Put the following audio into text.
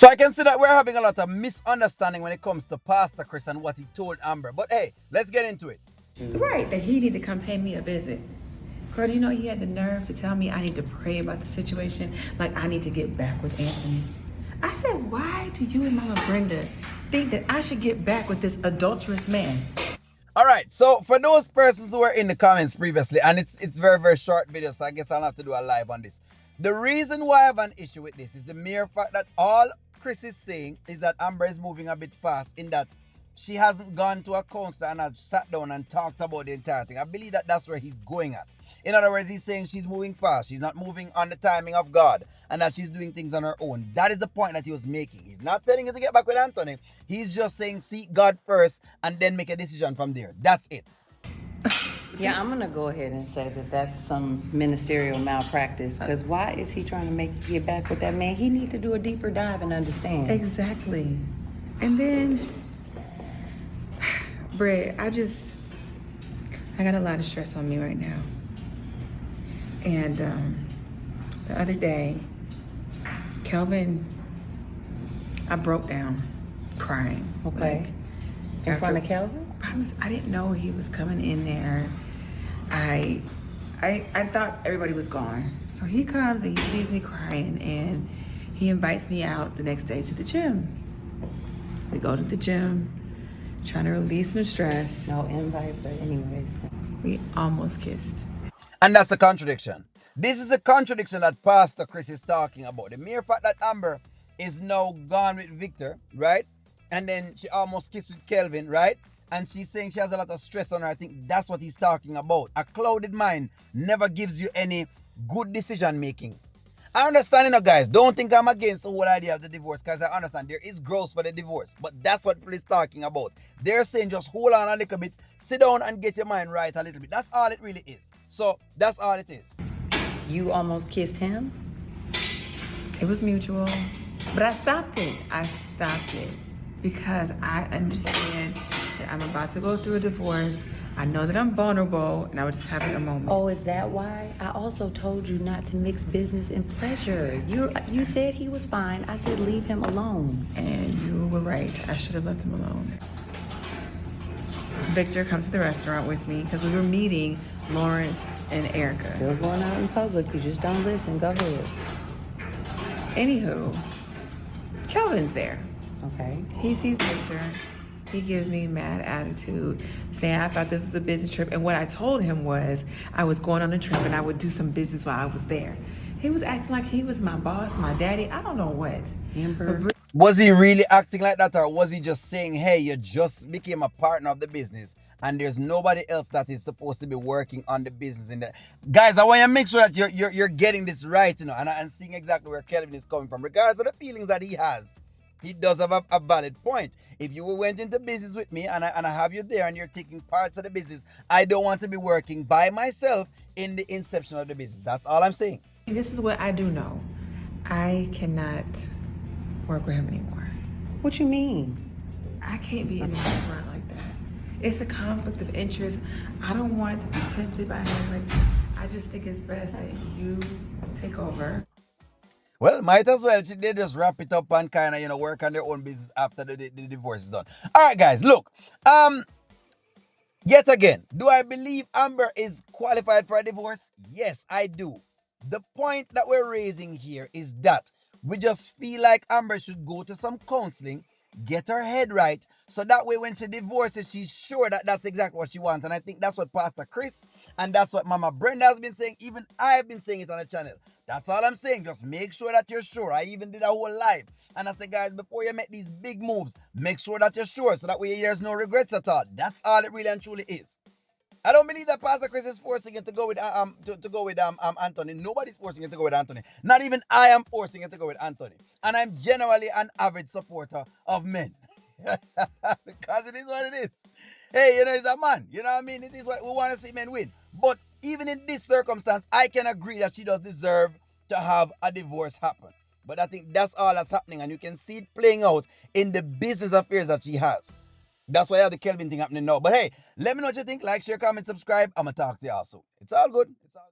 So I can see that we're having a lot of misunderstanding when it comes to Pastor Chris and what he told Amber. But hey, let's get into it. Right, that he need to come pay me a visit. Girl, do you know he had the nerve to tell me I need to pray about the situation, like I need to get back with Anthony. I said, why do you and Mama Brenda think that I should get back with this adulterous man? All right, so for those persons who were in the comments previously, and it's very, very short video, so I guess I'll have to do a live on this. The reason why I have an issue with this is the mere fact that all Chris is saying is that Amber is moving a bit fast in that she hasn't gone to a counselor and has sat down and talked about the entire thing. I believe that that's where he's going at. In other words, he's saying she's moving fast. She's not moving on the timing of God and that she's doing things on her own. That is the point that he was making. He's not telling her to get back with Anthony. He's just saying seek God first and then make a decision from there. That's it. Yeah, I'm gonna go ahead and say that that's some ministerial malpractice. Because why is he trying to make you get back with that man? He needs to do a deeper dive and understand. Exactly. And then, Brett, I got a lot of stress on me right now. And the other day, Kelvin, I broke down crying. Okay. In front of Kelvin? I didn't know he was coming in there. I thought everybody was gone. So he comes and he sees me crying and he invites me out the next day to the gym. We go to the gym, trying to release some stress. No invite, but anyways. We almost kissed. And that's a contradiction. This is a contradiction that Pastor Chris is talking about. The mere fact that Amber is now gone with Victor, right? And then she almost kissed with Kelvin, right? And she's saying she has a lot of stress on her. I think that's what he's talking about. A clouded mind never gives you any good decision making. I understand, guys. Don't think I'm against the whole idea of the divorce, because I understand there is growth for the divorce. But that's what people is talking about. They're saying just hold on a little bit, sit down and get your mind right a little bit. That's all it really is. So that's all it is. You almost kissed him? It was mutual, but I stopped it. Because I understand that I'm about to go through a divorce. I know that I'm vulnerable and I was just having a moment. Oh, is that why? I also told you not to mix business and pleasure. You said he was fine. I said leave him alone. And you were right. I should have left him alone. Victor comes to the restaurant with me because we were meeting Lawrence and Erica. Still going out in public. You just don't listen. Go ahead. Anywho, Kelvin's there. Okay. He sees Victor. He gives me mad attitude, saying I thought this was a business trip. And what I told him was I was going on a trip and I would do some business while I was there. He was acting like he was my boss, my daddy. I don't know what. Amber. Was he really acting like that, or was he just saying, hey, you just became a partner of the business and there's nobody else that is supposed to be working on the business in that? Guys, I want you to make sure that you're getting this right, and seeing exactly where Kelvin is coming from, regardless of the feelings that he has. He does have a valid point. If you went into business with me and I have you there and you're taking parts of the business, I don't want to be working by myself in the inception of the business. That's all I'm saying. This is what I do know. I cannot work with him anymore. What you mean? I can't be in a restaurant like that. It's a conflict of interest. I don't want to be tempted by him. Like, I just think it's best that you take over. Well, might as well. They just wrap it up and kind of, work on their own business after the divorce is done. All right, guys, look. Yet again, do I believe Amber is qualified for a divorce? Yes, I do. The point that we're raising here is that we just feel like Amber should go to some counseling, get her head right, so that way when she divorces, she's sure that that's exactly what she wants. And I think that's what Pastor Chris and that's what Mama Brenda has been saying. Even I have been saying it on the channel. That's all I'm saying. Just make sure that you're sure. I even did a whole live. And I said, guys, before you make these big moves, make sure that you're sure, so that way there's no regrets at all. That's all it really and truly is. I don't believe that Pastor Chris is forcing it to go with Anthony. Nobody's forcing it to go with Anthony. Not even I am forcing it to go with Anthony. And I'm generally an avid supporter of men. Because it is what it is. Hey, he's a man. You know what I mean? It is what we want to see men win. But even in this circumstance, I can agree that she does deserve to have a divorce happen. But I think that's all that's happening. And you can see it playing out in the business affairs that she has. That's why I have the Kelvin thing happening now. But hey, let me know what you think. Like, share, comment, subscribe. I'm going to talk to you all soon. It's all good. It's all good.